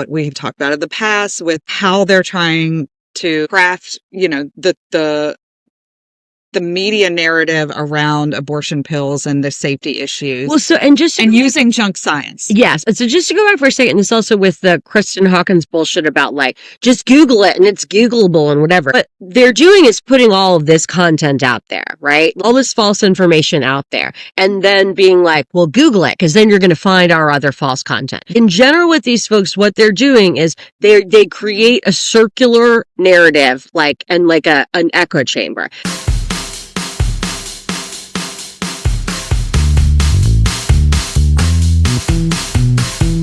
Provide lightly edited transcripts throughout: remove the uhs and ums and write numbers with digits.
what we've talked about in the past with how they're trying to craft, the media narrative around abortion pills and the safety issues. Well, and using junk science. Yes. And so just to go back for a second, it's also with the Kristen Hawkins bullshit about like, just Google it and it's Googleable and whatever. What they're doing is putting all of this content out there, right? All this false information out there. And then being like, well, Google it, because then you're going to find our other false content. In general, with these folks, what they're doing is they create a circular narrative, like an echo chamber.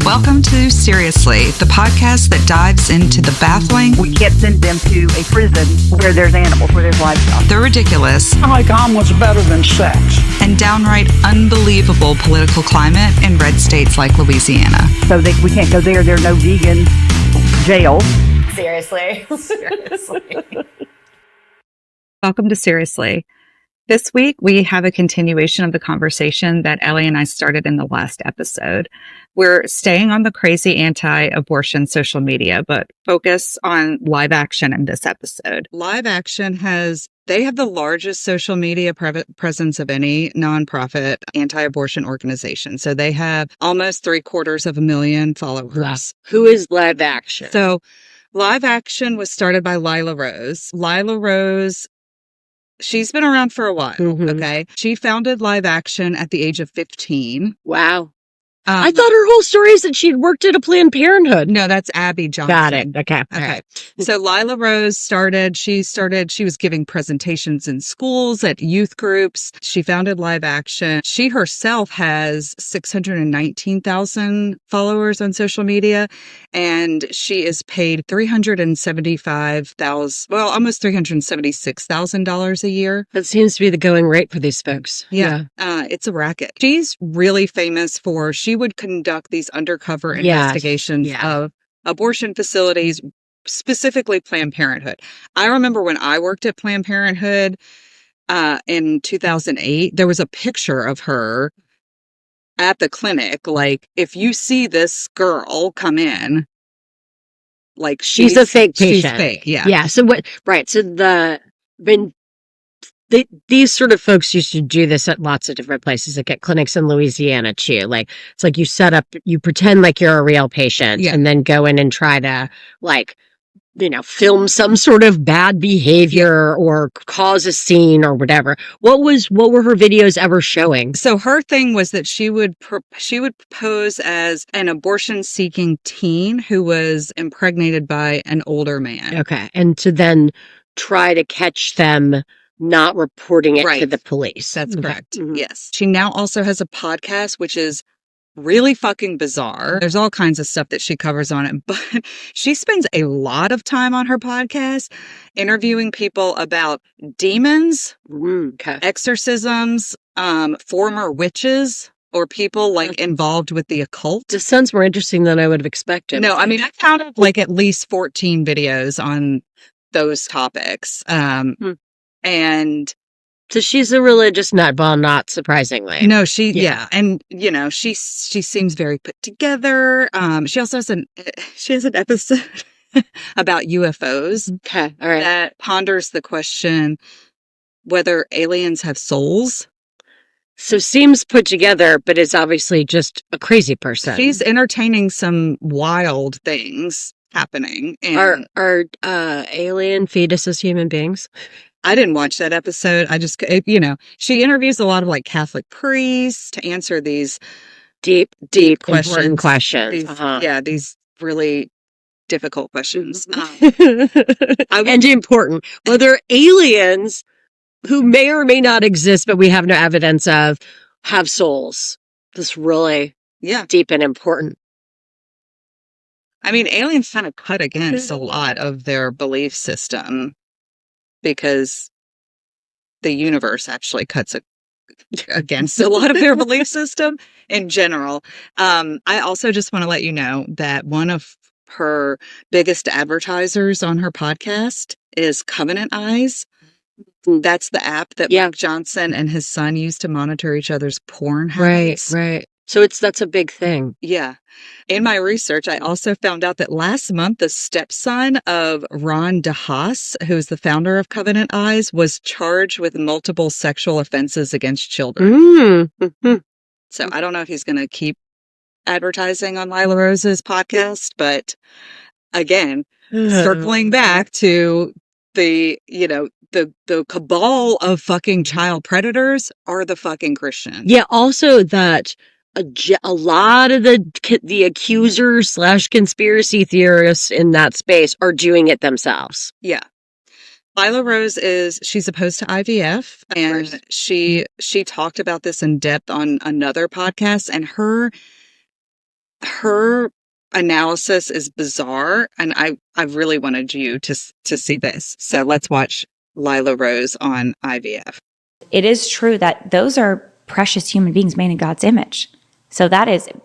Welcome to Seriously, the podcast that dives into the baffling. We can't send them to a prison where there's animals, where there's livestock. The ridiculous. Like omelets better than sex. And downright unbelievable political climate in red states like Louisiana. So we can't go there. There's no vegan jail. Seriously. Welcome to Seriously. This week, we have a continuation of the conversation that Ellie and I started in the last episode. We're staying on the crazy anti-abortion social media, but focus on Live Action in this episode. Live Action they have the largest social media presence of any nonprofit anti-abortion organization. So they have almost 750,000 followers. Wow. Who is Live Action? So Live Action was started by Lila Rose. Lila Rose, she's been around for a while, okay? She founded Live Action at the age of 15. Wow. I thought her whole story is that she'd worked at a Planned Parenthood. No, that's Abby Johnson. Got it. Okay. Okay. So Lila Rose she was giving presentations in schools, at youth groups. She founded Live Action. She herself has 619,000 followers on social media, and she is paid almost $376,000 a year. That seems to be the going rate for these folks. Yeah. It's a racket. She's really famous she would conduct these undercover investigations of abortion facilities, specifically Planned Parenthood. I remember when I worked at Planned Parenthood in 2008, there was a picture of her at the clinic. Like, if you see this girl come in, like she's a fake patient. She's fake, yeah. Yeah. So these sort of folks used to do this at lots of different places, like at clinics in Louisiana too. Like, it's like you pretend like you're a real patient and then go in and try to film some sort of bad behavior or cause a scene or whatever. What were her videos ever showing? So her thing was that she would pose as an abortion-seeking teen who was impregnated by an older man. Okay. And to then try to catch them not reporting it to the police. That's correct. Mm-hmm. Yes. She now also has a podcast, which is really fucking bizarre. There's all kinds of stuff that she covers on it, but she spends a lot of time on her podcast interviewing people about demons, exorcisms, former witches, or people involved with the occult. This sounds more interesting than I would have expected. No, I mean, I counted at least 14 videos on those topics. And so she's a religious nutball, not surprisingly. No, and she seems very put together. She also has an episode about UFOs. Okay, all right. That ponders the question whether aliens have souls. So seems put together, but is obviously just a crazy person. She's entertaining some wild things happening. And are alien fetuses human beings? I didn't watch that episode. I just, she interviews a lot of Catholic priests to answer these deep questions. These really difficult questions. And important. Whether aliens who may or may not exist, but we have no evidence of, have souls. This really deep and important. I mean, aliens kind of cut against a lot of their belief system, because the universe actually cuts against a lot of their belief system in general. I also just want to let you know that one of her biggest advertisers on her podcast is Covenant Eyes. That's the app that Mike Johnson and his son used to monitor each other's porn habits. Right. So that's a big thing. Yeah. In my research, I also found out that last month, the stepson of Ron DeHaas, who's the founder of Covenant Eyes, was charged with multiple sexual offenses against children. Mm-hmm. So I don't know if he's going to keep advertising on Lila Rose's podcast, but again, circling back to the cabal of fucking child predators are the fucking Christians. Yeah, also that a lot of the accusers / conspiracy theorists in that space are doing it themselves. Yeah. Lila Rose she's opposed to IVF, and she talked about this in depth on another podcast, and her analysis is bizarre, and I really wanted you to see this. So let's watch Lila Rose on IVF. It is true that those are precious human beings made in God's image. So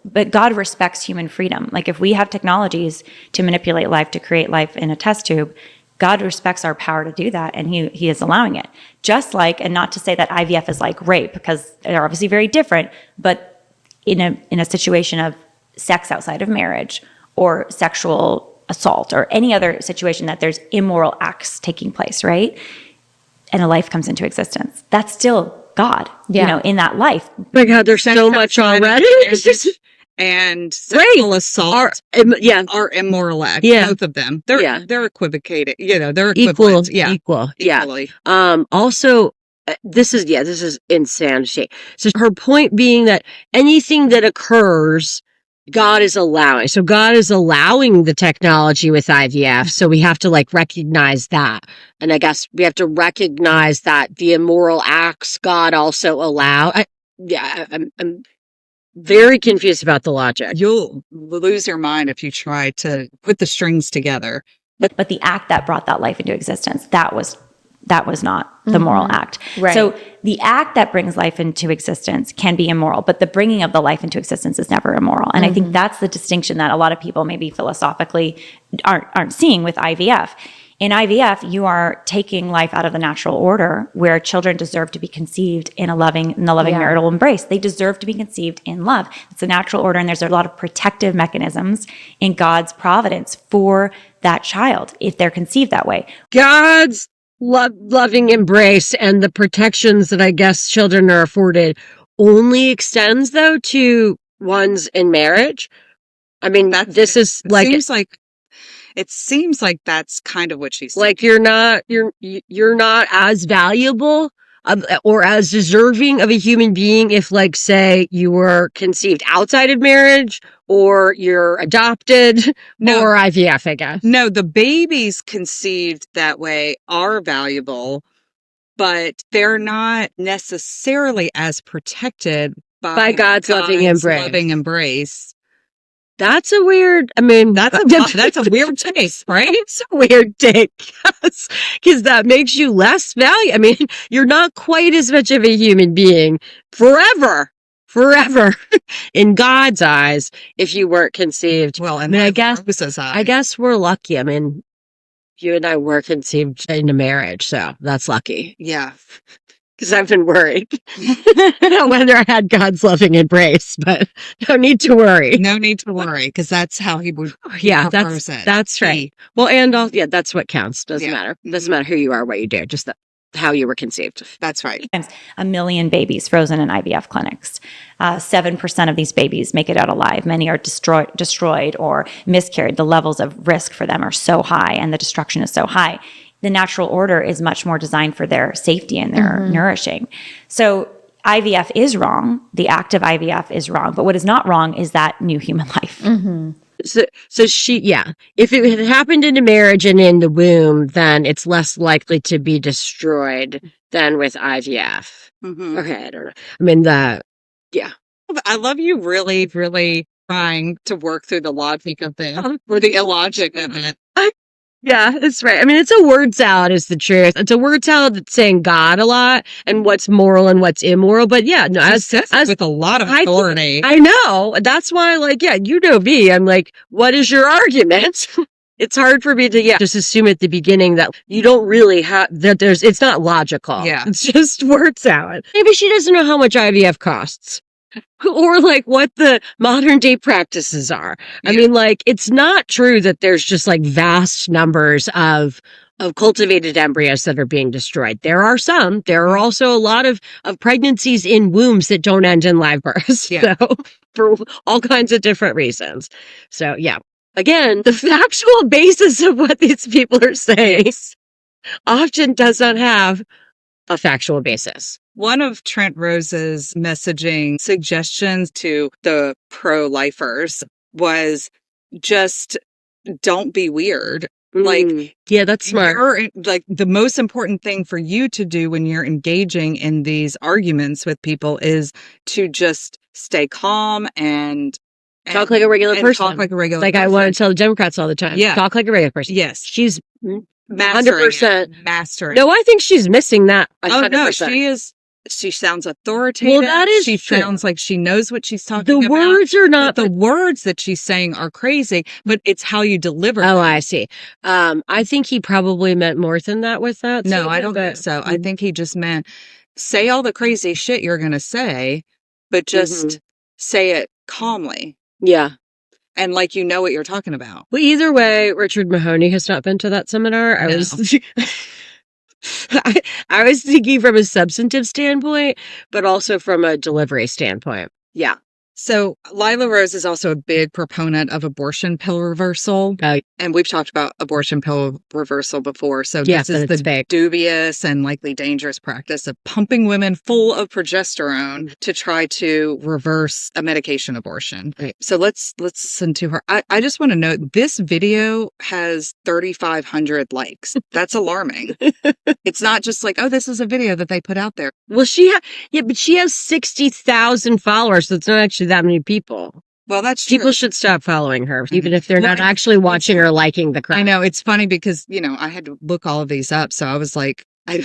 but God respects human freedom. Like if we have technologies to manipulate life, to create life in a test tube, God respects our power to do that, and he is allowing it. Just like, and not to say that IVF is like rape, because they're obviously very different, but in a situation of sex outside of marriage or sexual assault or any other situation that there's immoral acts taking place, right? And a life comes into existence. That's still God, in that life. Oh my God, there's so much already. And sexual assault are immoral acts. Yeah. Both of them. They're equivocated. They're Equal. equivalent. Yeah. Equally. Also, this is insanity. So her point being that anything that occurs, God is allowing. So God is allowing the technology with IVF. So we have to recognize that. And I guess we have to recognize that the immoral acts God also allow. I'm very confused about the logic. You'll lose your mind if you try to put the strings together. But the act that brought that life into existence, that was not the moral act. Right. So the act that brings life into existence can be immoral, but the bringing of the life into existence is never immoral. And I think that's the distinction that a lot of people maybe philosophically aren't seeing with IVF. In IVF, you are taking life out of the natural order where children deserve to be conceived in the loving marital embrace. They deserve to be conceived in love. It's a natural order, and there's a lot of protective mechanisms in God's providence for that child if they're conceived that way. God's loving embrace and the protections that I guess children are afforded only extends though to ones in marriage. I mean, it seems like that's kind of what she's saying. Like you're not as valuable or as deserving of a human being if, say, you were conceived outside of marriage or you're adopted or IVF, I guess. No, the babies conceived that way are valuable, but they're not necessarily as protected by God's loving embrace. That's a weird, that's a weird take, right? It's a weird take because that makes you less valuable. You're not quite as much of a human being forever in God's eyes if you weren't conceived. Well, and I guess we're lucky. You and I were conceived in a marriage, so that's lucky. Yeah. Because I've been worried whether I had God's loving embrace, but no need to worry. No need to worry, because that's how he would. That's right. Well, and that's what counts. Doesn't matter. Doesn't matter who you are, what you do, just how you were conceived. That's right. 1 million babies frozen in IVF clinics. 7% of these babies make it out alive. Many are destroyed or miscarried. The levels of risk for them are so high, and the destruction is so high. The natural order is much more designed for their safety and their nourishing. So IVF is wrong. The act of IVF is wrong. But what is not wrong is that new human life. Mm-hmm. So if it had happened in a marriage and in the womb, then it's less likely to be destroyed than with IVF. Mm-hmm. Okay, I don't know. I love you really, really trying to work through the logic of it, or the illogic of it. Yeah, that's right. It's a word salad is the truth. It's a word salad that's saying God a lot and what's moral and what's immoral. But as with a lot of authority. I know. That's why, you know me. I'm like, what is your argument? It's hard for me to just assume at the beginning that you don't really have it's not logical. Yeah. It's just word salad. Maybe she doesn't know how much IVF costs. or like what the modern day practices are. I mean, like, it's not true that there's just like vast numbers of cultivated embryos that are being destroyed. There are some. There are also a lot of pregnancies in wombs that don't end in live births. Yeah. So for all kinds of different reasons. So yeah. Again, the factual basis of what these people are saying often does not have a factual basis. One of Trent Rose's messaging suggestions to the pro-lifers was just don't be weird. Like, yeah, that's smart. Like, the most important thing for you to do when you're engaging in these arguments with people is to just stay calm and talk like a regular person. Talk like a regular like person. I want to tell the Democrats all the time. Yeah. Talk like a regular person. Yes. She's Mastering 100%. it. Mastering. No, I think she's missing that. 100%. Oh, no, she is. She sounds authoritative. Well, that is She true. sounds like she knows what she's talking The about. words are not The words that she's saying are crazy, but it's how you deliver Oh, them. I see. I think he probably meant more than that with that. No, I statement, don't but- think so. I think he just meant say all the crazy shit you're going to say, but just say it calmly Yeah. and like you know what you're talking about. Well, either way, Richard Mahoney has not been to that seminar. I No. was I was thinking from a substantive standpoint, but also from a delivery standpoint. Yeah. So Lila Rose is also a big proponent of abortion pill reversal. And we've talked about abortion pill reversal before. So Yeah, this but is it's the fake. dubious and likely dangerous practice of pumping women full of progesterone to try to reverse a medication abortion. Right. So let's listen to her. I just want to note this video has 3,500 likes. That's alarming. It's not just like, oh, this is a video that they put out there. Well, but she has 60,000 followers. So it's not actually that many people. Well, that's true. People should stop following her, even if they're Well, not actually watching or liking the crap. I know it's funny because, you know, I had to look all of these up. So I was like, I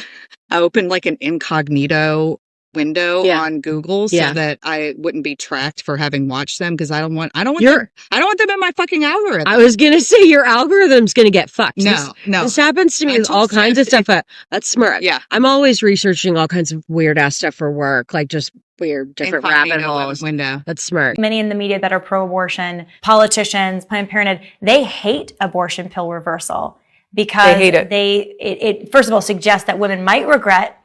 opened like an incognito window Yeah. on Google so Yeah. that I wouldn't be tracked for having watched them because I don't want them in my fucking algorithm. I was gonna say your algorithm's gonna get fucked. No. This happens to me I with all told kinds of Steph, stuff. That's smart. Yeah. I'm always researching all kinds of weird ass stuff for work, like just weird different rabbit Incognito holes. window. That's smart. Many in the media that are pro-abortion, politicians, Planned Parenthood, they hate abortion pill reversal because They hate it. it first of all suggests that women might regret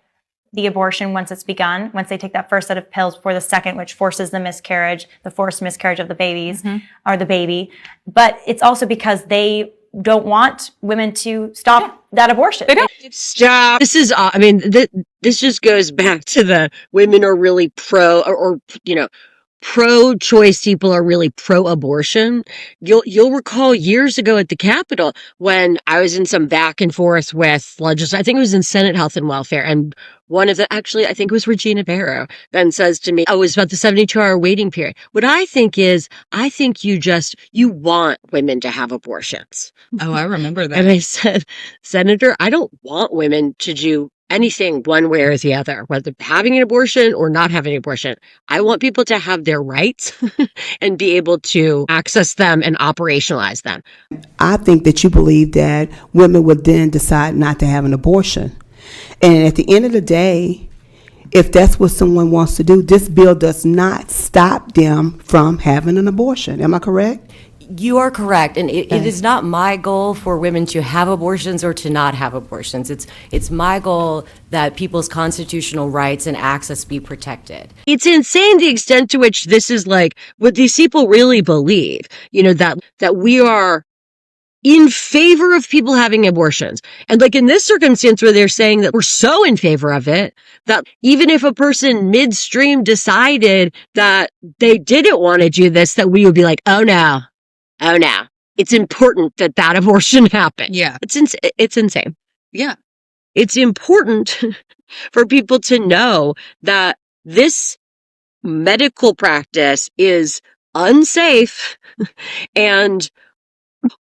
the abortion once it's begun, once they take that first set of pills before the second, which forces the forced miscarriage of the babies or the baby. But it's also because they don't want women to stop that abortion. They don't. Stop. This is, this just goes back to the women are really pro-choice people are really pro-abortion. You'll recall years ago at the Capitol when I was in some back and forth with I think it was in Senate Health and Welfare, and I think it was Regina Barrow, then says to me, it's about the 72-hour waiting period. What I think is, you want women to have abortions. Oh, I remember that. And I said, Senator, I don't want women to do anything one way or the other, whether having an abortion or not having an abortion. I want people to have their rights and be able to access them and operationalize them. I think that you believe that women would then decide not to have an abortion. And at the end of the day, if that's what someone wants to do, this bill does not stop them from having an abortion. Am I correct? You are correct, and it is not my goal for women to have abortions or to not have abortions. It's my goal that people's constitutional rights and access be protected. It's insane the extent to which this is like what these people really believe, that we are in favor of people having abortions. And like in this circumstance where they're saying that we're so in favor of it, that even if a person midstream decided that they didn't want to do this, that we would be like, oh no, it's important that abortion happen. Yeah. It's insane. Yeah. It's important for people to know that this medical practice is unsafe and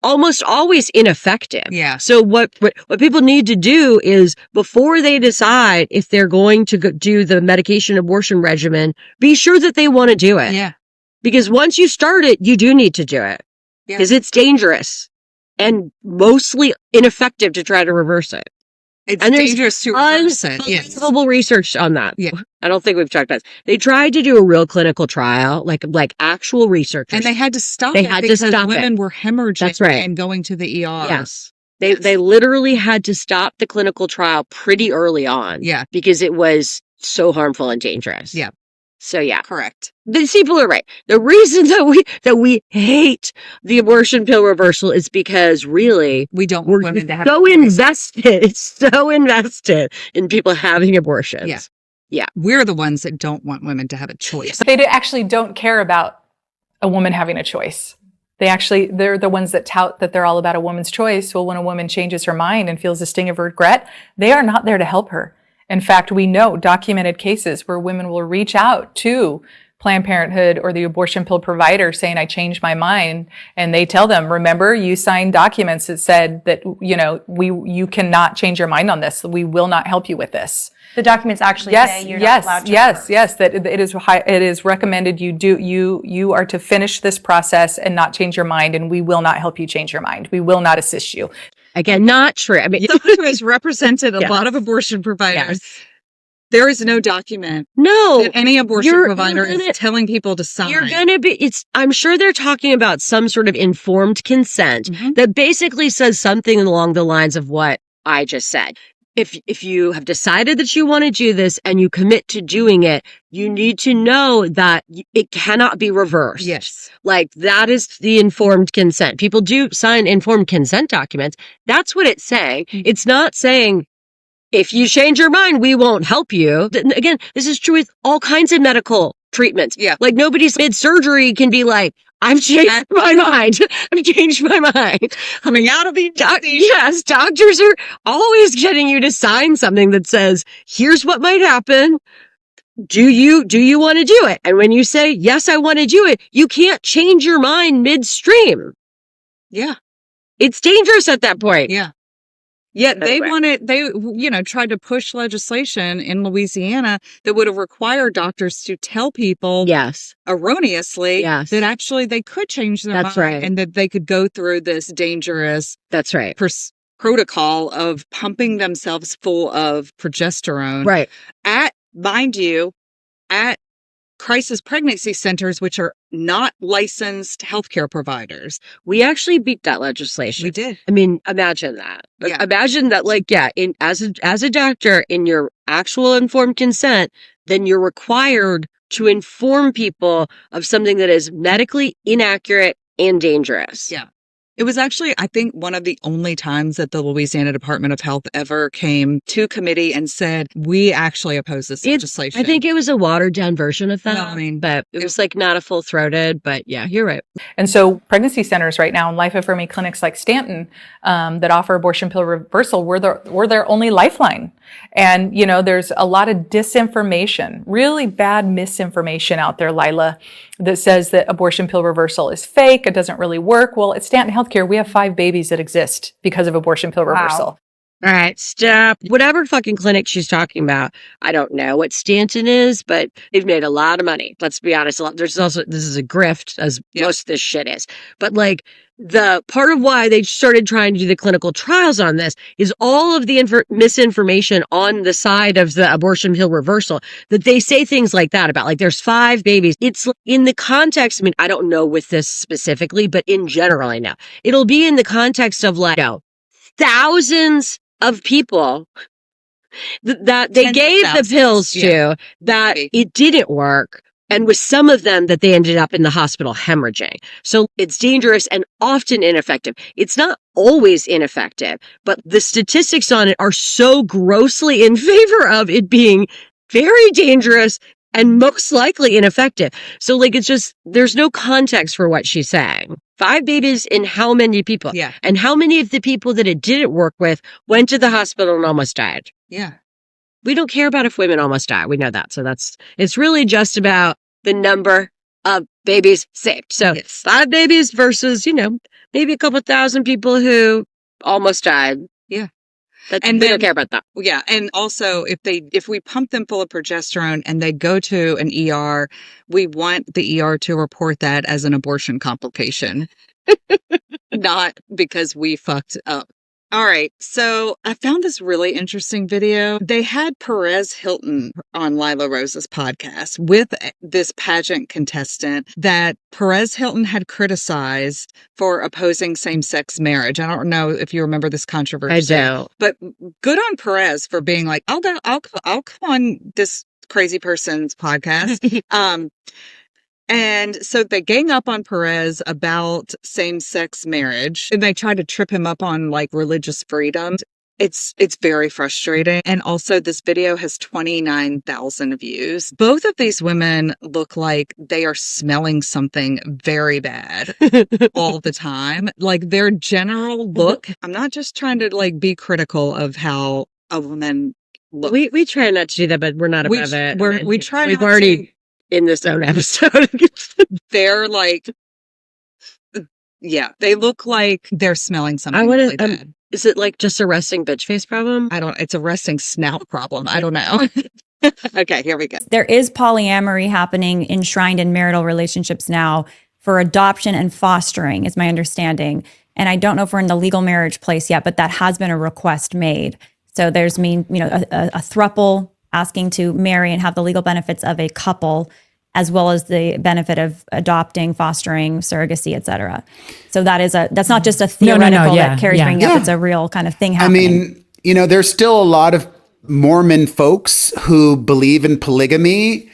almost always ineffective. Yeah. So what people need to do is, before they decide if they're going to do the medication abortion regimen, be sure that they want to do it. Yeah. Because once you start it, you do need to do it. Because it's dangerous and mostly ineffective to try to reverse it. It's And there's dangerous to reverse it. Yes. unbelievable research on that. Yeah. I don't think we've talked about this. They tried to do a real clinical trial, like actual researchers. And they had to stop They it had to because stop women it. were hemorrhaging That's right. and going to the ER. Yes. They literally had to stop the clinical trial pretty early on. Yeah. Because it was so harmful and dangerous. Yeah. So yeah. Correct. These people are right. The reason that we hate the abortion pill reversal is because really We don't we're want women to have so invested in people having abortions. Yeah. We're the ones that don't want women to have a choice. Actually don't care about a woman having a choice. They're the ones that tout that they're all about a woman's choice. Well, when a woman changes her mind and feels a sting of regret, they are not there to help her. In fact, we know documented cases where women will reach out to Planned Parenthood or the abortion pill provider saying, I changed my mind. And they tell them, remember, you signed documents that said that, you cannot change your mind on this. We will not help you with this. The documents actually say you're not allowed to reverse. Yes, that it is recommended you are to finish this process and not change your mind, and we will not help you change your mind. We will not assist you. Again, not true. I mean, Someone who has represented a lot of abortion providers. Yes. There is no document no, that any abortion provider is telling people to sign. You're going to be, I'm sure they're talking about some sort of informed consent that basically says something along the lines of what I just said. If you have decided that you want to do this and you commit to doing it, you need to know that it cannot be reversed. Yes. Like that is the informed consent. People do sign informed consent documents. That's what it's saying. It's not saying, if you change your mind, we won't help you. Again, this is true with all kinds of medical treatments. Yeah. Like nobody's mid-surgery can be like, I've changed my mind. I've changed my mind. Coming out of the yes, doctors are always getting you to sign something that says, here's what might happen. Do you want to do it? And when you say, yes, I want to do it, you can't change your mind midstream. Yeah. It's dangerous at that point. Yeah. Yet they tried to push legislation in Louisiana that would have required doctors to tell people erroneously that actually they could change their mind right. and that they could go through this dangerous protocol of pumping themselves full of progesterone. Right. Mind you, at crisis pregnancy centers, which are not licensed healthcare providers. We actually beat that legislation. We did. I mean, imagine that. Yeah. Imagine that, as a doctor, in your actual informed consent, then you're required to inform people of something that is medically inaccurate and dangerous. Yeah. It was actually, I think, one of the only times that the Louisiana Department of Health ever came to committee and said, we actually oppose this legislation. I think it was a watered down version of that. No, I mean, but it was not a full throated, but yeah, you're right. And so pregnancy centers right now and life affirming clinics like Stanton that offer abortion pill reversal were their only lifeline. And, there's a lot of disinformation, really bad misinformation out there, Lila, that says that abortion pill reversal is fake. It doesn't really work. Well, at Stanton Healthcare, we have 5 babies that exist because of abortion pill reversal. All right, stop. Whatever fucking clinic she's talking about, I don't know what Stanton is, but they've made a lot of money. Let's be honest. This is a grift, as most of this shit is. But the part of why they started trying to do the clinical trials on this is all of the misinformation on the side of the abortion pill reversal, that they say things like that about, there's 5 babies. It's in the context, I mean, I don't know with this specifically, but in general, I know. It'll be in the context of thousands of people that they gave the pills to, that it didn't work. And with some of them that they ended up in the hospital hemorrhaging. So it's dangerous and often ineffective. It's not always ineffective, but the statistics on it are so grossly in favor of it being very dangerous and most likely ineffective. So it's just, there's no context for what she's saying. 5 babies in how many people? Yeah. And how many of the people that it didn't work with went to the hospital and almost died? Yeah. We don't care about if women almost die. We know that. So it's really just about the number of babies saved. So 5 babies versus, maybe a couple thousand people who almost died. Yeah. And we don't care about that. Yeah. And also if we pump them full of progesterone and they go to an ER, we want the ER to report that as an abortion complication. Not because we fucked up All right. So I found this really interesting video. They had Perez Hilton on Lila Rose's podcast with this pageant contestant that Perez Hilton had criticized for opposing same-sex marriage. I don't know if you remember this controversy. I don't. But good on Perez for being like, I'll come on this crazy person's podcast. And so they gang up on Perez about same-sex marriage, and they try to trip him up on like religious freedom. It's very frustrating. And also this video has 29,000 views. Both of these women look like they are smelling something very bad all the time. Like their general look. I'm not just trying to like be critical of how a woman looks. We try not to do that, but we're not above it. We try We've not already to. in this own episode. They're like, yeah, they look like they're smelling something really bad. Is it like just a resting bitch face problem? It's a resting snout problem. I don't know. Okay, here we go. There is polyamory happening enshrined in marital relationships now for adoption and fostering, is my understanding. And I don't know if we're in the legal marriage place yet, but that has been a request made. So there's a throuple asking to marry and have the legal benefits of a couple, as well as the benefit of adopting, fostering, surrogacy, et cetera. So that's not just a theoretical that Carrie's bringing up. It's a real kind of thing happening. I mean, there's still a lot of Mormon folks who believe in polygamy.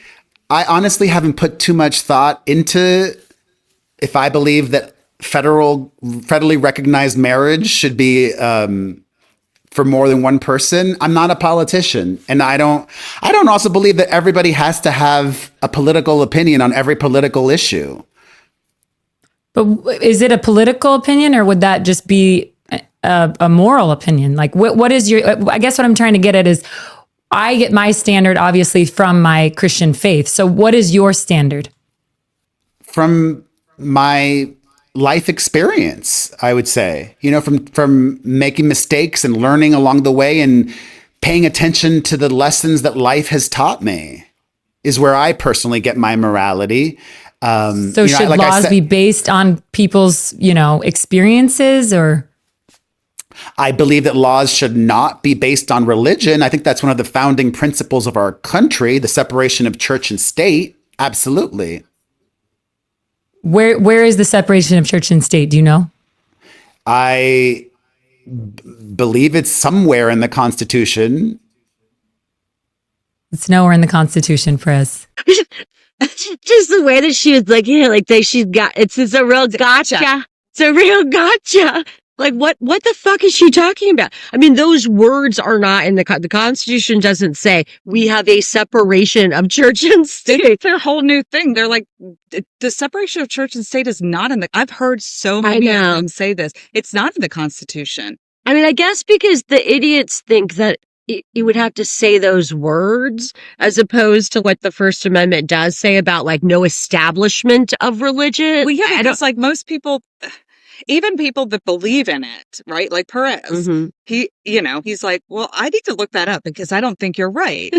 I honestly haven't put too much thought into if I believe that federally recognized marriage should be for more than one person. I'm not a politician, and I don't also believe that everybody has to have a political opinion on every political issue. But is it a political opinion, or would that just be a moral opinion? Like, what is your? I guess what I'm trying to get at is, I get my standard obviously from my Christian faith. So, what is your standard? From my life experience, I would say, from making mistakes and learning along the way and paying attention to the lessons that life has taught me is where I personally get my morality. So should laws be based on people's, experiences, or? I believe that laws should not be based on religion. I think that's one of the founding principles of our country, the separation of church and state. Absolutely. Where is the separation of church and state? Do you know? I believe it's somewhere in the Constitution. It's nowhere in the Constitution, Press. Just the way that she was like, it's a real gotcha. It's a real gotcha. Like, what the fuck is she talking about? I mean, those words are not in the Constitution doesn't say we have a separation of church and state. It's their whole new thing. They're like, the separation of church and state is not in I've heard so many of them say this. It's not in the Constitution. I mean, I guess because the idiots think that you would have to say those words as opposed to what the First Amendment does say about like no establishment of religion. Well, yeah, it's like most people, even people that believe in it, right? Like Perez, he's like, well, I need to look that up because I don't think you're right.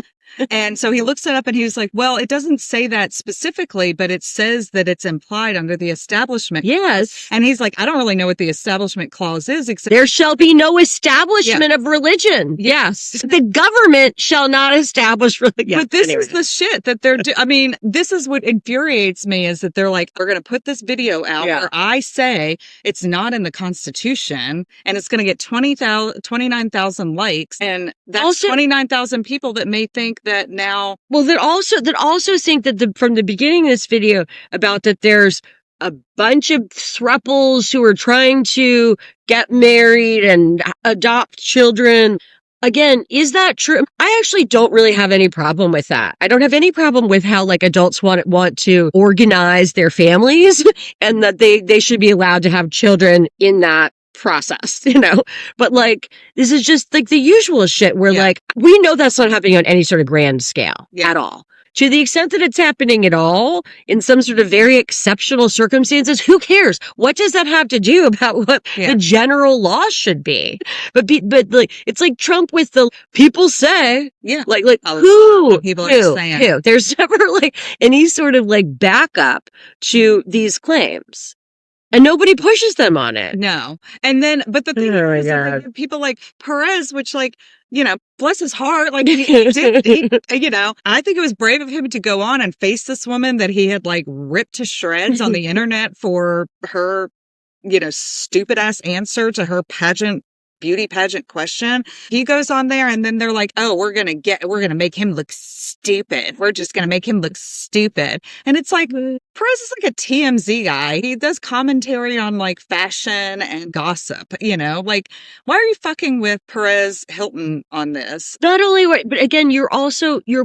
And so he looks it up and he's like, well, it doesn't say that specifically, but it says that it's implied under the establishment. Yes. And he's like, I don't really know what the establishment clause is, except there shall be no establishment of religion. Yes. The government shall not establish religion. But this is the shit that they're I mean, this is what infuriates me is that they're like, we're going to put this video out where I say it's not in the Constitution and it's going to get 29,000 likes. And that's also 29,000 people that may think that now. Well, that also think that from the beginning of this video about that there's a bunch of throuples who are trying to get married and adopt children. Again, is that true? I actually don't really have any problem with that. I don't have any problem with how like adults want to organize their families and that they should be allowed to have children in that process, but like this is just like the usual shit where like we know that's not happening on any sort of grand scale at all. To the extent that it's happening at all in some sort of very exceptional circumstances, who cares? What does that have to do about what the general law should be? But like it's like Trump with the people say, like who people are saying. Who? There's never like any sort of like backup to these claims. And nobody pushes them on it. No. And then, but the thing is that, like, people like Perez, which, like, you know, bless his heart, like he you know, I think it was brave of him to go on and face this woman that he had like ripped to shreds on the internet for her, you know, stupid ass answer to her beauty pageant question. He goes on there and then they're like, oh, we're going to make him look stupid. We're just going to make him look stupid. And it's like, Perez is like a TMZ guy. He does commentary on like fashion and gossip, you know, like, why are you fucking with Perez Hilton on this? Not only, but again, you're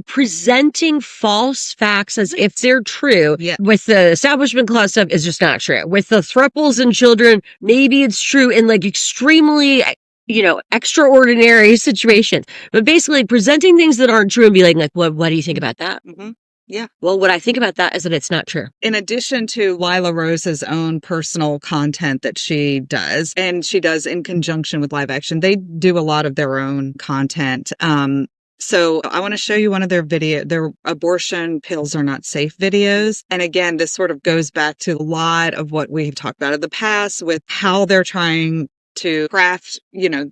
presenting false facts as if they're true. Yeah. With the Establishment Clause stuff, it's just not true. With the thruples and children, maybe it's true in like extremely, you know, extraordinary situations, but basically presenting things that aren't true and be like, what do you think about that? Mm-hmm. Yeah. Well, what I think about that is that it's not true. In addition to Lila Rose's own personal content that she does, and she does in conjunction with Live Action, they do a lot of their own content. So I want to show you one of their abortion pills are not safe videos. And again, this sort of goes back to a lot of what we've talked about in the past with how they're trying to craft, you know,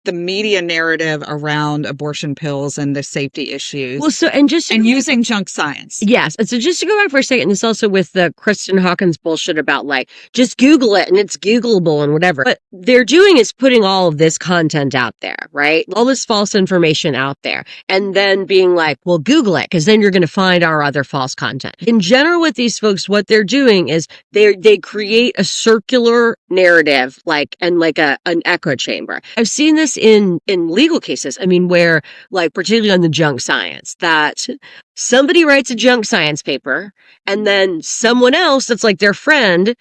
the media narrative around abortion pills and the safety issues. Well, so, and using junk science. Yes. And so just to go back for a second, this also with the Kristen Hawkins bullshit about like, just Google it and it's Googleable and whatever. What they're doing is putting all of this content out there, right? All this false information out there. And then being like, well, Google it, because then you're going to find our other false content. In general, with these folks, what they're doing is they create a circular narrative, like, and like an echo chamber. I've seen this in legal cases. I mean, where like, particularly on the junk science, that somebody writes a junk science paper and then someone else that's like their friend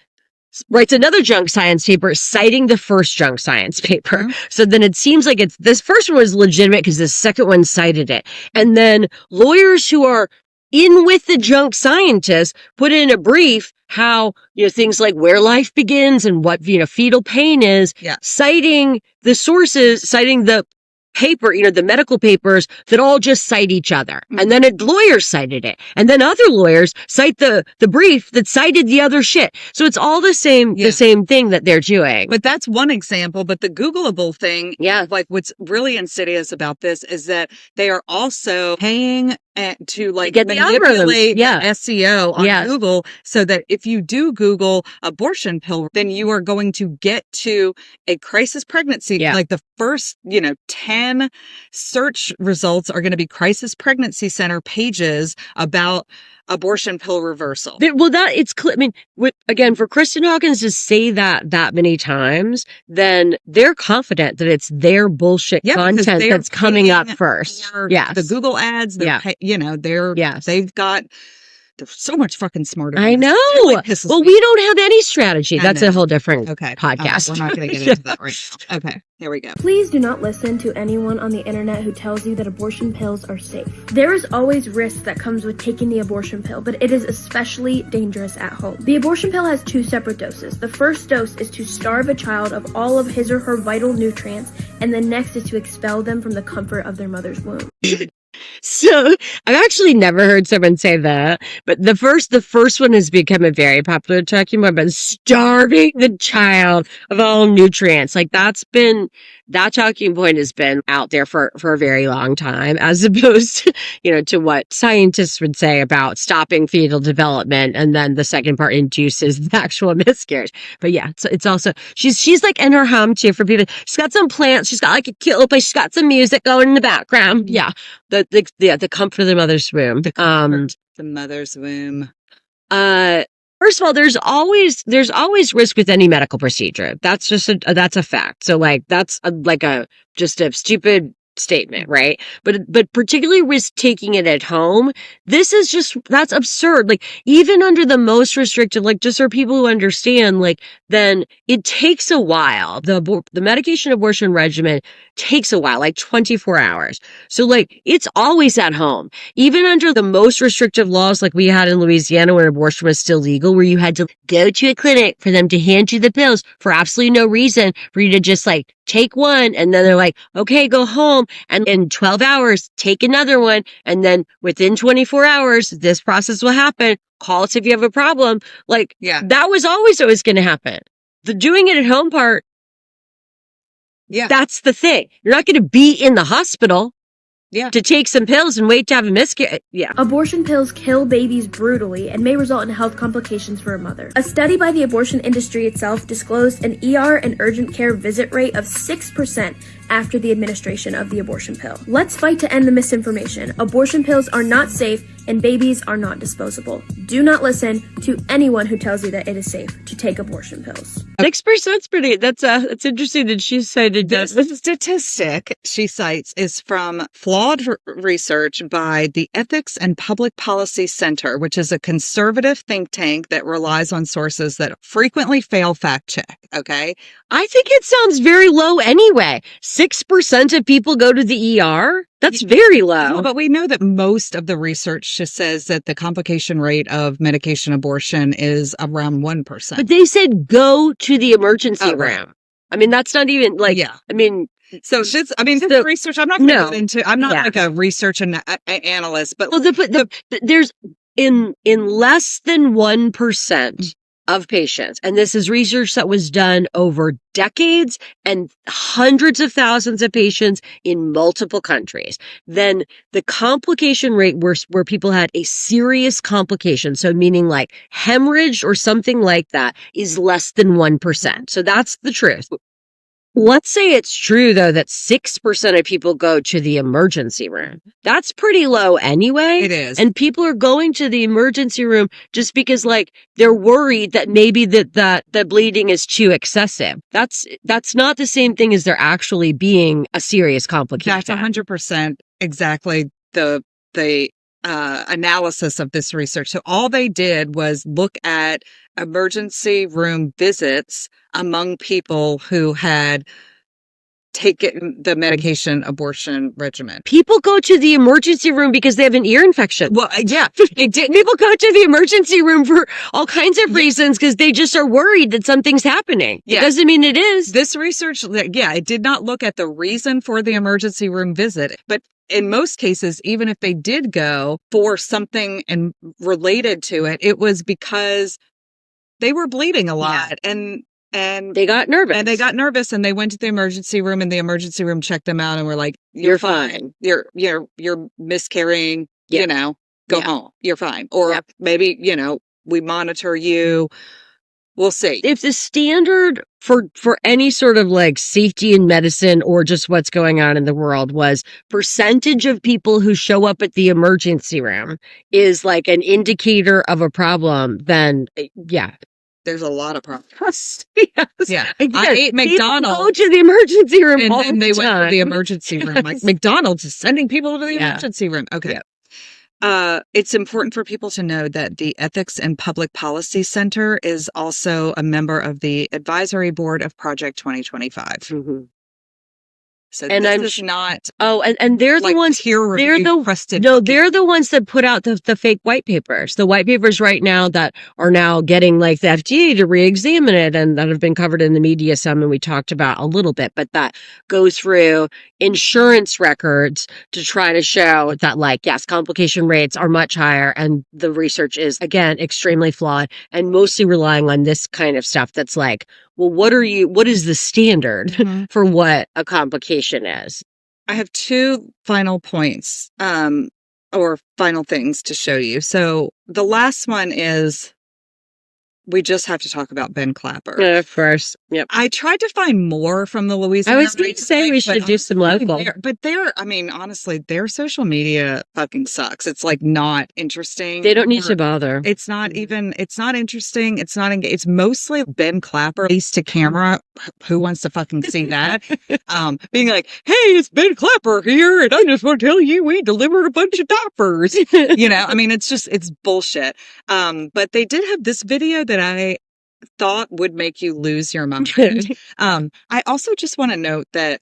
writes another junk science paper citing the first junk science paper. Mm-hmm. So then it seems like this first one was legitimate because the second one cited it. And then lawyers who are in with the junk scientists put in a brief how, you know, things like where life begins and what, you know, fetal pain is, citing the sources, citing the paper, you know, the medical papers that all just cite each other. Mm-hmm. And then a lawyer cited it. And then other lawyers cite the brief that cited the other shit. So it's all the same thing that they're doing. But that's one example. But the Googleable thing, like what's really insidious about this is that they are also paying to like manipulate the SEO on Google so that if you do Google abortion pill, then you are going to get to a crisis pregnancy. Like the first, you know, 10 search results are going to be crisis pregnancy center pages about abortion pill reversal. Well, I mean, again, for Kristen Hawkins to say that many times, then they're confident that it's their bullshit content that's coming up first. Yes. The Google ads, you know, they've got, they're so much fucking smarter. I know. Really well, we don't have any strategy. That's a whole different podcast. We're not going to get into that right now. Okay, here we go. Please do not listen to anyone on the internet who tells you that abortion pills are safe. There is always risk that comes with taking the abortion pill, but it is especially dangerous at home. The abortion pill has 2 separate doses. The first dose is to starve a child of all of his or her vital nutrients, and the next is to expel them from the comfort of their mother's womb. So I've actually never heard someone say that, but the first one has become a very popular talking point about starving the child of all nutrients. Like that talking point has been out there for a very long time, as opposed to, you know, to what scientists would say about stopping fetal development. And then the second part induces the actual miscarriage. But yeah, it's also, she's like in her home too for people. She's got some plants. She's got like a cute little place. She's got some music going in the background. Yeah. The comfort of the mother's womb. The mother's womb. First of all, there's always risk with any medical procedure. That's just that's a fact. So like that's just a stupid statement, right? But particularly risk taking it at home. That's absurd. Like even under the most restrictive, like just for people who understand, like then it takes a while. The medication abortion regimen takes a while, like 24 hours. So like it's always at home. Even under the most restrictive laws like we had in Louisiana when abortion was still legal, where you had to go to a clinic for them to hand you the pills for absolutely no reason, for you to just like take one and then they're like, okay, go home. And in 12 hours, take another one. And then within 24 hours, this process will happen. call us if you have a problem. Like, Yeah. that was always going to happen. The doing it at home part, Yeah. that's the thing. You're not going to be in the hospital Yeah. to take some pills and wait to have a miscarriage. Yeah. Abortion pills kill babies brutally and may result in health complications for a mother. A study by the abortion industry itself disclosed an ER and urgent care visit rate of 6% after the administration of the abortion pill. Let's fight to end the misinformation. Abortion pills are not safe and babies are not disposable. Do not listen to anyone who tells you that it is safe to take abortion pills. 6%'s pretty. That's interesting that she cited This statistic she cites is from flawed research by the Ethics and Public Policy Center, which is a conservative think tank that relies on sources that frequently fail fact check. Okay. I think it sounds very low anyway. 6% of people go to the ER? That's very low. Well, but we know that most of the research just says that the complication rate of medication abortion is around 1%. But they said go to the emergency room. Right. I mean, that's not even like, Yeah. I mean, So this research, I'm not going to go into, I'm not Yeah. like a research analyst, but well, there's in less than 1% of patients, and this is research that was done over decades and hundreds of thousands of patients in multiple countries, then the complication rate where people had a serious complication, so meaning like hemorrhage or something like that, is less than 1%. So that's the truth. Let's say it's true, though, that 6% of people go to the emergency room. That's pretty low anyway. It is. And people are going to the emergency room just because, like, they're worried that maybe that the bleeding is too excessive. That's not the same thing as there actually being a serious complication. That's 100% exactly the analysis of this research. So all they did was look at emergency room visits among people who had taken the medication abortion regimen. People go to the emergency room because they have an ear infection. Well, yeah, People go to the emergency room for all kinds of reasons because they just are worried that something's happening. Yeah. It doesn't mean it is. This research, it did not look at the reason for the emergency room visit, but in most cases, even if they did go for something and related to it, it was because they were bleeding a lot and they got nervous. And they went to the emergency room and the emergency room checked them out and were like, you're fine. You're miscarrying, go home. You're fine. Or maybe, we monitor you. We'll see. If the standard for any sort of like safety in medicine or just what's going on in the world was percentage of people who show up at the emergency room is like an indicator of a problem, then there's a lot of problems. Yes. Yeah. Again, I ate McDonald's. Go to the emergency room And all then the they went time. to the emergency room. Like McDonald's is sending people to the emergency room. Okay. It's important for people to know that the Ethics and Public Policy Center is also a member of the advisory board of Project 2025. Mm-hmm. So and this is not. Oh, and they're the ones here. They're the ones that put out the fake white papers. The white papers right now that are now getting like the FDA to re-examine it, and that have been covered in the media some, and we talked about a little bit. But that goes through insurance records to try to show that, like, yes, complication rates are much higher, and the research is again extremely flawed and mostly relying on this kind of stuff. That's like, well, what is the standard for what a complication is? I have two final points, or final things to show you. So the last one is, we just have to talk about Ben Clapper. Yeah, of course. Yep. I tried to find more from the Louisiana. I was going to say we should do some local. Honestly, their social media fucking sucks. It's like not interesting. They don't need to bother. It's not interesting. It's mostly Ben Clapper face to camera. Who wants to fucking see that? Being like, hey, it's Ben Clapper here, and I just want to tell you we delivered a bunch of diapers. It's bullshit. But they did have this video that I thought would make you lose your mind. I also just want to note that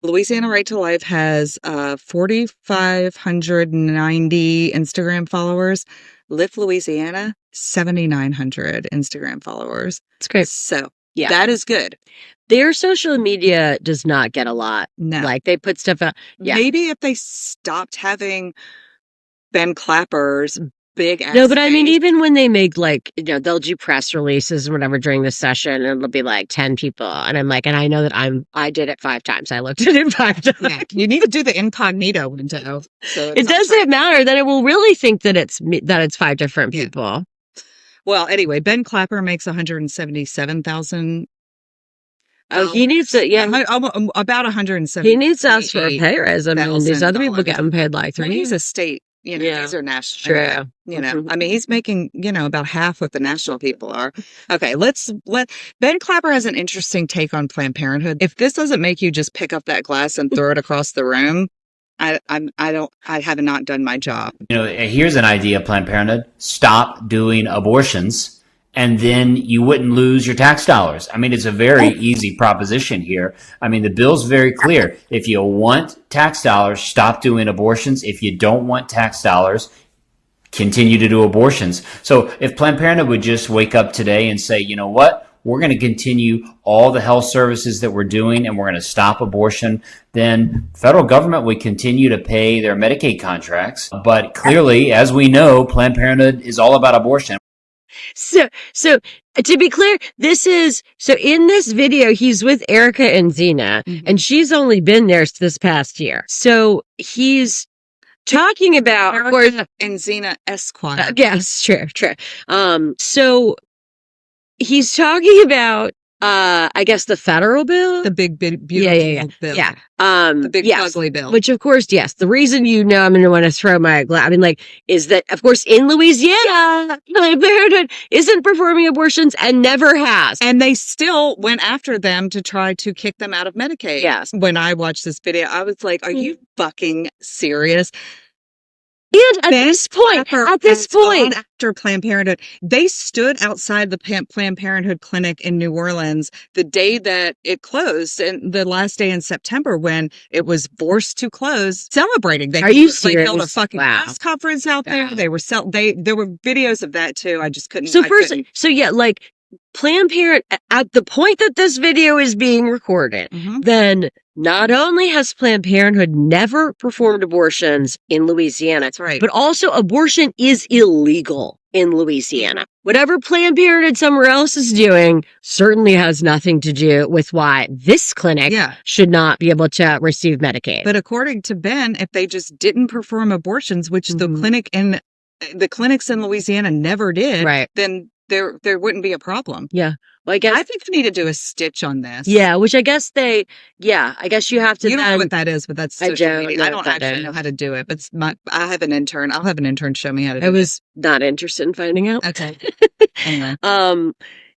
Louisiana Right to Life has 4,590 Instagram followers. Lift Louisiana, 7,900 Instagram followers. It's great. So that is good. Their social media does not get a lot. No. Like, they put stuff out. Yeah. Maybe if they stopped having Ben Clappers big ass No, but I mean, face. even when they make like, they'll do press releases or whatever during the session, and it'll be like 10 people. And I'm like, and I know that I did it 5 times. I looked at it 5 times. Yeah, you need to do the incognito window. So It doesn't matter. Then it will really think that it's 5 different people. Well, anyway, Ben Clapper makes $177,000. Oh, he needs to, about 170. He needs to ask for a pay raise. I mean, these other people getting paid like 3. He's a state, these are national. True. I mean, he's making, about half what the national people are. Okay, Ben Clapper has an interesting take on Planned Parenthood. If this doesn't make you just pick up that glass and throw it across the room, I have not done my job. Here's an idea, Planned Parenthood. Stop doing abortions, and then you wouldn't lose your tax dollars. I mean, it's a very easy proposition here. I mean, the bill's very clear. If you want tax dollars, stop doing abortions. If you don't want tax dollars, continue to do abortions. So if Planned Parenthood would just wake up today and say, you know what? We're going to continue all the health services that we're doing, and we're going to stop abortion, then federal government would continue to pay their Medicaid contracts. But clearly, as we know, Planned Parenthood is all about abortion. So to be clear, in this video, he's with Erica and Zena, and she's only been there this past year. So he's talking about Erica and Zena Esquire. Yes, true. So he's talking about, I guess, the federal bill, the big beautiful bill. Yeah. The big ugly bill. Which, of course, yes. The reason I'm going to want to throw my is that, of course, in Louisiana, Planned Parenthood isn't performing abortions and never has. And they still went after them to try to kick them out of Medicaid. Yes. When I watched this video, I was like, are you fucking serious? And at this point, after Planned Parenthood, they stood outside the Planned Parenthood clinic in New Orleans the day that it closed, and the last day in September when it was forced to close, celebrating. Are you serious? They held a fucking press conference out there. They were there were videos of that too. I just couldn't. Planned Parenthood, at the point that this video is being recorded, then not only has Planned Parenthood never performed abortions in Louisiana, that's right, but also abortion is illegal in Louisiana. Whatever Planned Parenthood somewhere else is doing certainly has nothing to do with why this clinic should not be able to receive Medicaid. But according to Ben, if they just didn't perform abortions, which the clinics in Louisiana never did, right, then there wouldn't be a problem. Yeah. Well, I think they need to do a stitch on this. Yeah, which I guess I guess you have to. You don't know what that is, but that's social media. I don't actually know how to do it, but I have an intern. I'll have an intern show me how to do it. I was not interested in finding out. Okay. Anyway.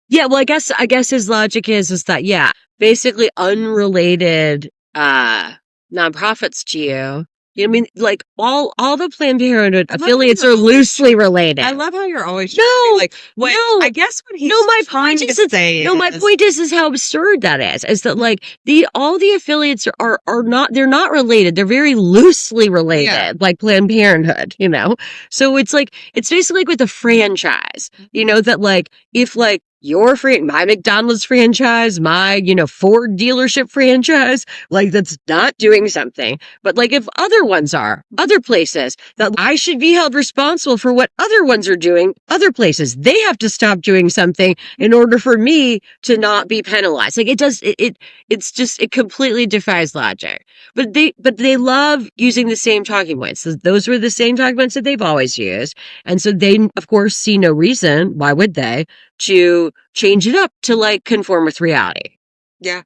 Yeah, well, I guess his logic is that, basically unrelated nonprofits to you. You know what I mean? Like all the Planned Parenthood affiliates are loosely related. I love how you're always I guess what he's trying to say. My point is how absurd that is. Is that all the affiliates are not, they're not related. They're very loosely related, like Planned Parenthood, So it's basically like with a franchise, that if your my McDonald's franchise, my, Ford dealership franchise, that's not doing something. But if other ones are, other places, that I should be held responsible for what other ones are doing, other places, they have to stop doing something in order for me to not be penalized. It completely defies logic. But they love using the same talking points. So those were the same talking points that they've always used. And so they, of course, see no reason, why would they, to change it up to conform with reality. Yeah.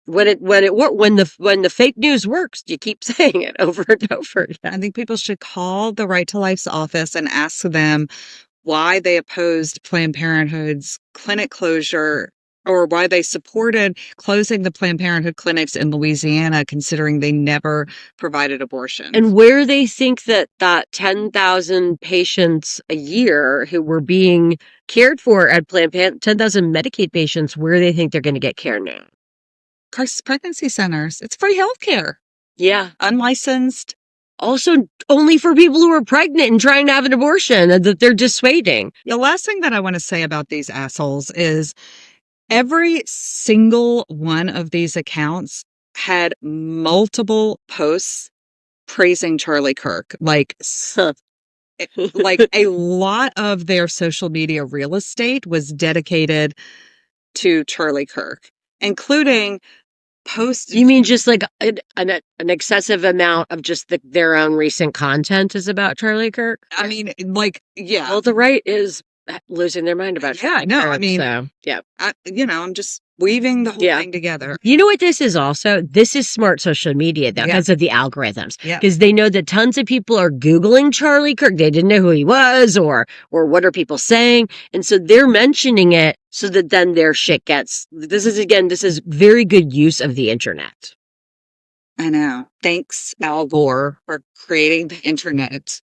When the fake news works, you keep saying it over and over again. I think people should call the Right to Life's office and ask them why they opposed Planned Parenthood's clinic closure, or why they supported closing the Planned Parenthood clinics in Louisiana, considering they never provided abortion. And where they think that 10,000 patients a year who were being cared for at Planned Parenthood, 10,000 Medicaid patients, where they think they're going to get care now. Crisis pregnancy centers. It's free health care. Yeah. Unlicensed. Also, only for people who are pregnant and trying to have an abortion, that they're dissuading. The last thing that I want to say about these assholes is every single one of these accounts had multiple posts praising Charlie Kirk. like a lot of their social media real estate was dedicated to Charlie Kirk, including posts. You mean just like an excessive amount of just their own recent content is about Charlie Kirk? I mean, like, yeah. Well, the right is losing their mind about Charlie Kirk. I mean, so, yeah. I'm just weaving the whole thing together. You know what this is also? This is smart social media, though, because of the algorithms. Yeah. Because they know that tons of people are Googling Charlie Kirk. They didn't know who he was or what are people saying. And so they're mentioning it so that then their shit gets... This is very good use of the internet. I know. Thanks, Al Gore, for creating the internet.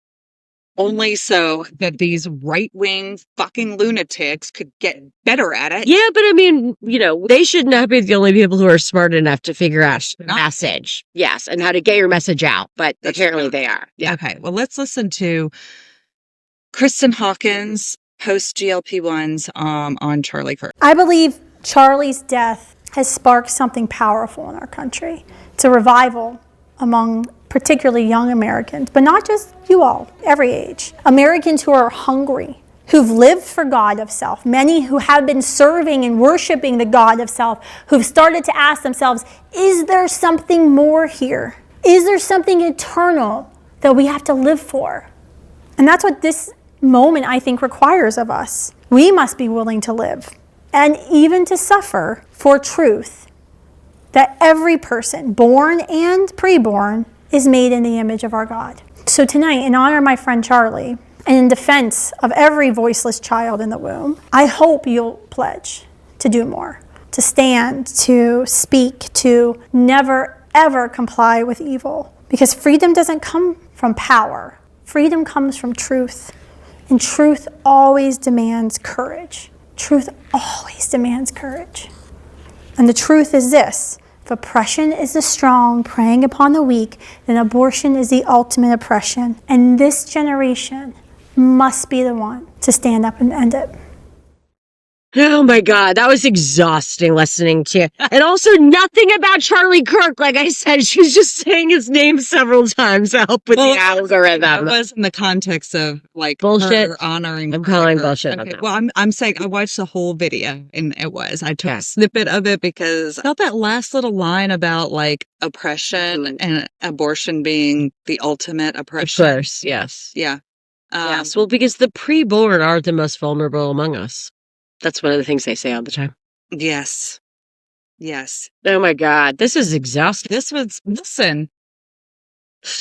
Only so that these right-wing fucking lunatics could get better at it. Yeah, but I mean, they should not be the only people who are smart enough to figure out the message. Yes, and how to get your message out. But apparently they are. Yeah. Okay, well, let's listen to Kristen Hawkins post GLP-1s on Charlie Kirk. I believe Charlie's death has sparked something powerful in our country. It's a revival among particularly young Americans, but not just you all, every age. Americans who are hungry, who've lived for God of self, many who have been serving and worshiping the God of self, who've started to ask themselves, is there something more here? Is there something eternal that we have to live for? And that's what this moment, I think, requires of us. We must be willing to live and even to suffer for truth, that every person, born and preborn, is made in the image of our God. So tonight, in honor of my friend Charlie, and in defense of every voiceless child in the womb, I hope you'll pledge to do more, to stand, to speak, to never, ever comply with evil. Because freedom doesn't come from power. Freedom comes from truth. And truth always demands courage. Truth always demands courage. And the truth is this: if oppression is the strong preying upon the weak, then abortion is the ultimate oppression. And this generation must be the one to stand up and end it. Oh my God, that was exhausting listening to you. And also nothing about Charlie Kirk. Like I said, she's just saying his name several times to help with the algorithm. That was in the context of like bullshit. Her honoring. I'm calling bullshit. Okay, well, I'm saying I watched the whole video and I took a snippet of it because I felt that last little line about like oppression and abortion being the ultimate oppression. Of course, yes. Yeah. Yes, well, because the preborn are the most vulnerable among us. That's one of the things they say all the time. Yes. Yes. Oh my God. This is exhausting. Listen.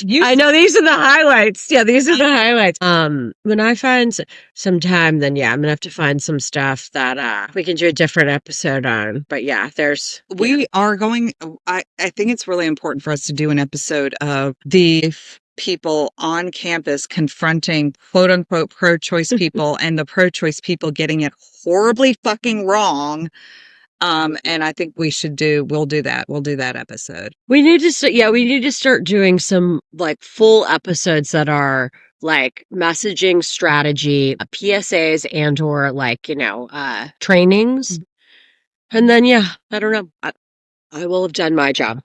I know these are the highlights. Yeah, these are the highlights. When I find some time, then I'm gonna have to find some stuff that we can do a different episode on. But we are going. I think it's really important for us to do an episode of the people on campus confronting quote unquote pro-choice people and the pro-choice people getting it horribly fucking wrong. And I think we'll do that episode. We need to start doing some like full episodes that are like messaging strategy, PSAs and or like, trainings. And then, I don't know. I will have done my job.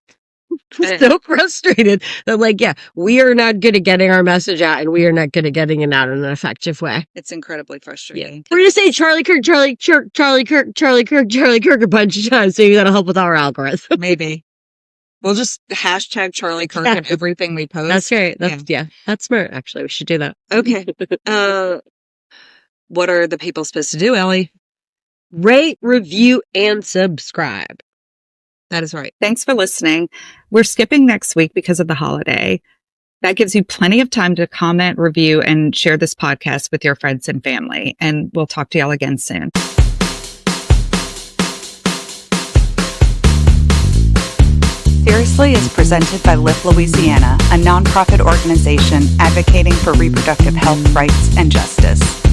I'm so frustrated that we are not good at getting our message out and we are not good at getting it out in an effective way. It's incredibly frustrating. Yeah. We're going to say Charlie Kirk, Charlie Kirk, Charlie Kirk, Charlie Kirk, Charlie Kirk a bunch of times. So maybe that'll help with our algorithm. Maybe. We'll just hashtag Charlie Kirk in everything we post. That's great. That's smart. Actually, we should do that. Okay. What are the people supposed to do, Ellie? Rate, review, and subscribe. That is right. Thanks for listening. We're skipping next week because of the holiday. That gives you plenty of time to comment, review, and share this podcast with your friends and family. And we'll talk to y'all again soon. Seriously is presented by Lift Louisiana, a nonprofit organization advocating for reproductive health rights and justice.